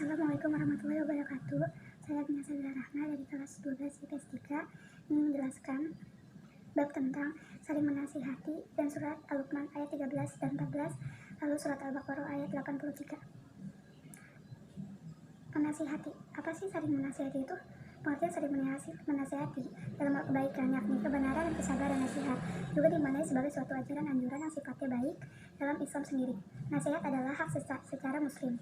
Assalamualaikum warahmatullahi wabarakatuh. Saya Bina Sabila Rahma dari kelas 12 IPS 3 ingin menjelaskan bab tentang saling menasihati dan surat Al-Luqman ayat 13 dan 14, lalu surat Al-Baqarah ayat 83. Menasihati. Apa sih saling menasihati itu? Pengertian saling menasihati dalam kebaikan, yakni kebenaran dan kesabaran nasihat, juga dimaknai sebagai suatu ajaran anjuran yang sifatnya baik dalam Islam sendiri. Nasihat adalah hak secara muslim.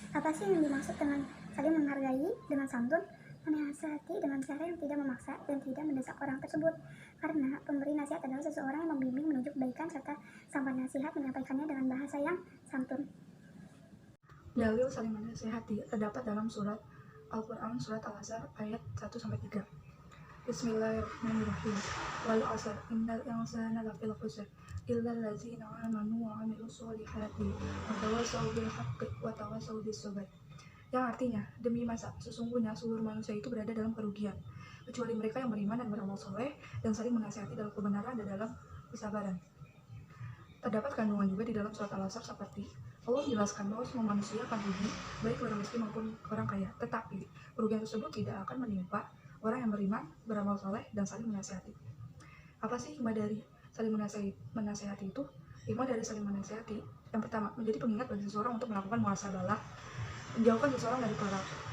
Apa sih yang dimaksud dengan saling menghargai dengan santun? Menasihati dengan cara yang tidak memaksa dan tidak mendesak orang tersebut, karena pemberi nasihat adalah seseorang yang membimbing menuju kebaikan, serta sang penasihat menyampaikannya dengan bahasa yang santun. Dalil saling menasihati terdapat dalam surat Al-Quran surat Al-Asr ayat 1-3. Bismillahirrahmanirrahim. Wal 'asr innal insana lafil khusr illa allazina amanu wa 'amilus solihati wa tawassaw bil haqqi wa tawassaw bis sabr. Yang artinya, demi masa, sesungguhnya seluruh manusia itu berada dalam kerugian, kecuali mereka yang beriman dan beramal soleh dan saling menasihati dalam kebenaran dan dalam kesabaran. Terdapat kandungan juga di dalam surat Al-Asr seperti Allah menjelaskan bahwa semua manusia akan rugi, baik orang miskin maupun orang kaya. Tetapi kerugian tersebut tidak akan menimpa orang yang beriman, beramal soleh, dan saling menasihati. Apa sih hikmah dari saling menasihati itu? Hikmah dari saling menasihati yang pertama, menjadi pengingat bagi seseorang untuk melakukan muhasabah, menjauhkan seseorang dari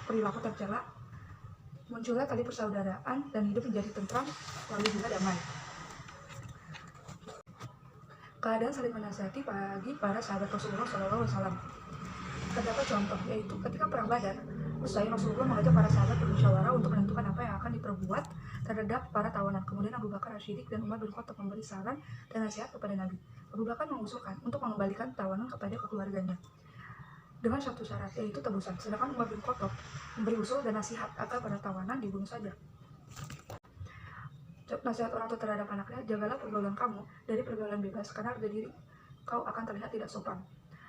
perilaku tercela, munculnya tali persaudaraan, dan hidup menjadi tentram, lalu juga damai. Keadaan saling menasihati bagi para sahabat Rasulullah SAW. Terdapat contoh, yaitu ketika perang Badar, usai Rasulullah mengajak para sahabat bermusyawarah untuk menentukan apa yang akan diperbuat terhadap para tawanan. Kemudian Abu Bakar As-Siddiq dan Umar bin Khattab memberi saran dan nasihat kepada Nabi. Abu Bakar mengusulkan untuk mengembalikan tawanan kepada keluarganya dengan satu syarat, yaitu tebusan. Sedangkan Umar bin Khattab memberi usul dan nasihat agar para tawanan dibunuh saja. Nasihat orang tua terhadap anaknya, jagalah pergaulan kamu dari pergaulan bebas, karena harga diri kau akan terlihat tidak sopan.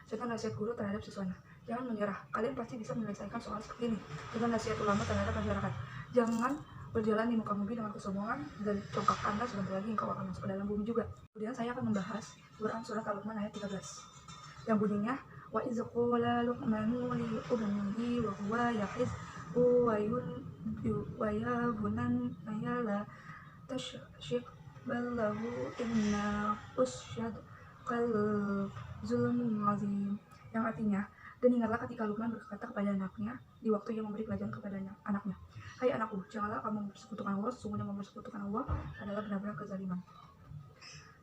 Serta nasihat guru terhadap siswanya, jangan menyerah, kalian pasti bisa menyelesaikan soal seperti ini. Dengan nasihat ulama terhadap masyarakat, jangan berjalan di muka bumi dengan kesombongan dan congkak Anda, sebentar lagi engkau akan masuk ke dalam bumi juga. Kemudian saya akan membahas Quran surat Al-Luqman ayat 13 yang bunyinya, wa iz qala luqmanu li ibnihi wa huwa yahizhu wa ya bunayya la tashrik ballahu inna usyad kal zulmun azim. Yang artinya, dan ingatlah ketika Luqman berkata kepada anaknya di waktu ia memberi pelajaran kepada anaknya, hai anakku, janganlah kamu mempersekutukan Allah, sesungguhnya mempersekutukan Allah adalah benar-benar kezaliman.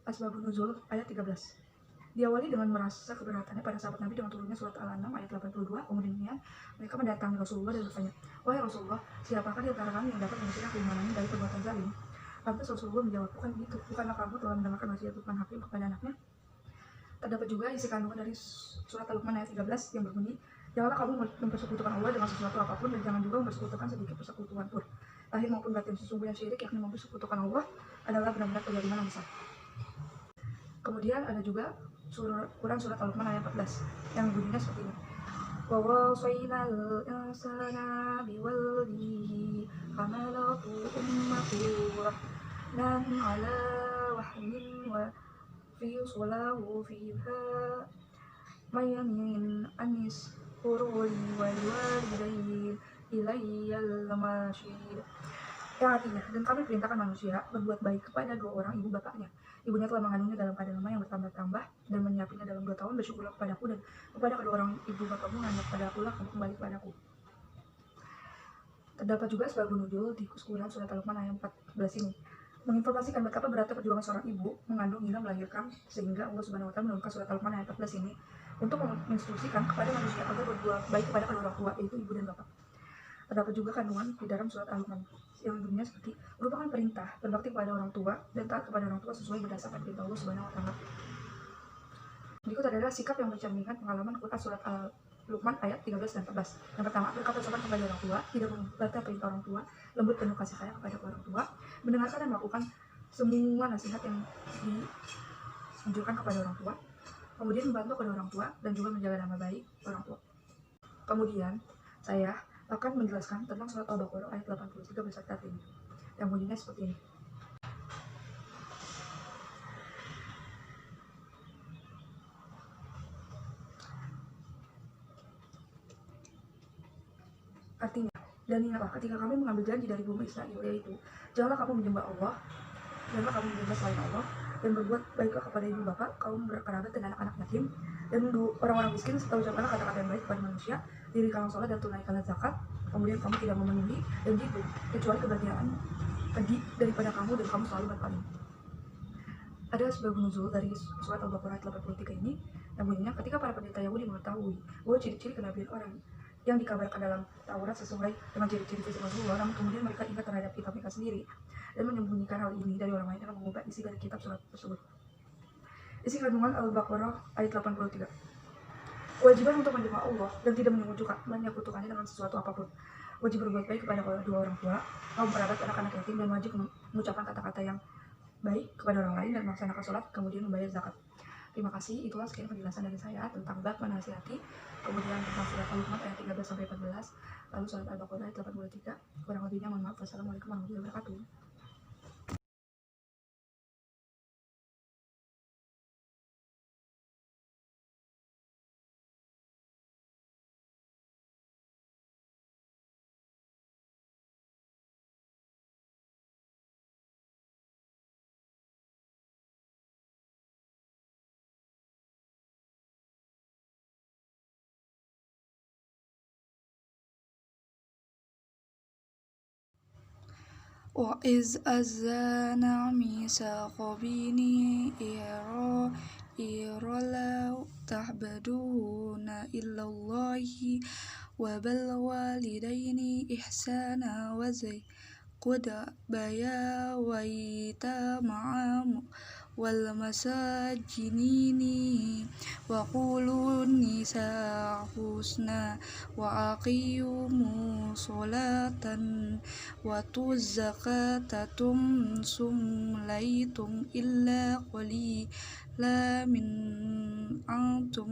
Asbabun Nuzul ayat 13. Diawali dengan merasa keberatannya pada sahabat Nabi dengan turunnya surat Al-An'am ayat 82. Kemudian mereka mendatangi Rasulullah dan bertanya, wahai Rasulullah, siapakah di antara kami yang dapat mencegah keimanannya dari perbuatan zalim? Lantas Rasulullah menjawab, bukan begitu, bukanlah kamu telah mendengarkan wasiat Luqman Hakim kepada anaknya? Terdapat juga isi kandungan dari surat Al-Luqman ayat 13 yang berbunyi, janganlah kamu mempersekutukan Allah dengan sesuatu apapun, dan jangan juga mempersekutukan sedikit persekutuan pun, lahir maupun batin. Sesungguhnya syirik, yakni mempersekutukan Allah, adalah benar-benar kezaliman yang besar. Kemudian ada juga Quran surat Al-Luqman ayat 14 yang bunyinya seperti ini, wa wasainal insana biwaldihi hamalathu ummuhu dan ala wahyin wa fi sulahu fiha mayamin anis huruli wa walidain ilayyal masyid. Yang artinya, dan kami perintahkan manusia berbuat baik kepada dua orang ibu bapaknya. Ibunya telah mengandungnya dalam keadaan lemah yang bertambah-tambah dan menyiapkannya dalam 2 tahun. Bersyukurlah kepadaku dan kepada kedua orang ibu bapakmu, hanya kepadaku lah kamu kembali kepadaku. Terdapat juga sebab nuzul di Quran surat Al-Luqman ayat 14 ini, menginformasikan betapa beratnya perjuangan seorang ibu mengandung hingga melahirkan, sehingga Allah Subhanahu wa Ta'ala menurunkan surat Al-Luqman ayat 14 ini untuk menginstruksikan kepada manusia agar berbuat baik kepada kedua orang tua, yaitu ibu dan bapak. Terdapat juga kandungan di dalam surat Al-Luqman yang bunyinya seperti, merupakan perintah berbakti kepada orang tua dan taat kepada orang tua sesuai berdasarkan perintah Allah Subhanahu wa Ta'ala. Berikut adalah sikap yang mencerminkan pengalaman Quran surat Al-Luqman ayat 13 dan 14. Yang pertama, berkata sopan kepada orang tua, tidak membantah perintah orang tua, lembut penuh kasih sayang kepada orang tua, mendengarkan dan melakukan semua nasihat yang dianjurkan kepada orang tua, kemudian membantu kepada orang tua dan juga menjaga nama baik orang tua. Kemudian saya akan menjelaskan tentang surat Al-Baqarah ayat 83 beserta artinya yang bunyinya seperti ini. Artinya, dan ingatlah ketika kami mengambil janji dari bumi Israel, yaitu janganlah kamu menyembah Allah, janganlah kamu menyembah selain Allah, dan berbuat baiklah kepada ibu bapak, kaum berkerabat dan anak-anak yatim, dan orang-orang miskin, serta ucapkanlah kata-kata yang baik kepada manusia, dirikanlah sholat dan tunaikanlah zakat, kemudian kamu tidak memenuhi janji itu, kecuali kebahagiaan pergi daripada kamu dan kamu selalu berpaling. Ada sebab nuzul dari surat Al-Baqarah ayat 83 ini yang bunyinya, ketika para pendeta Yahudi mengetahui bahwa ciri-ciri kenabian orang yang dikabarkan dalam Taurat sesuai dengan ciri-ciri fisik Rasulullah, namun kemudian mereka ingat terhadap kitab mereka sendiri dan menyembunyikan hal ini dari orang lain dengan mengubah isi dari kitab surat tersebut. Isi kandungan Al-Baqarah ayat 83. Kewajiban untuk menyembah Allah dan tidak menyekutukannya dengan sesuatu apapun. Wajib berbuat baik kepada kedua orang tua, kaum kerabat, anak-anak yatim, dan wajib mengucapkan kata-kata yang baik kepada orang lain dan melaksanakan sholat, kemudian membayar zakat. Terima kasih, itulah sekian penjelasan dari saya tentang bab menasihati, kemudian tentang surat Al-Luqman ayat 13-14, lalu surat Al-Baqarah ayat 83. Kurang lebihnya mohon maaf. Wassalamualaikum warahmatullahi wabarakatuh. وإذ أخذنا ميثاق بني إسرائيل لا تعبدون إلا الله وبالوالدين إحسانا وذي القربى واليتامى والمساكين وقولوا للناس حسنا وأقيموا الصلاة وآتوا الزكاة ثم ليتم إلا قليلا من أنتم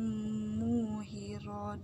معرضون.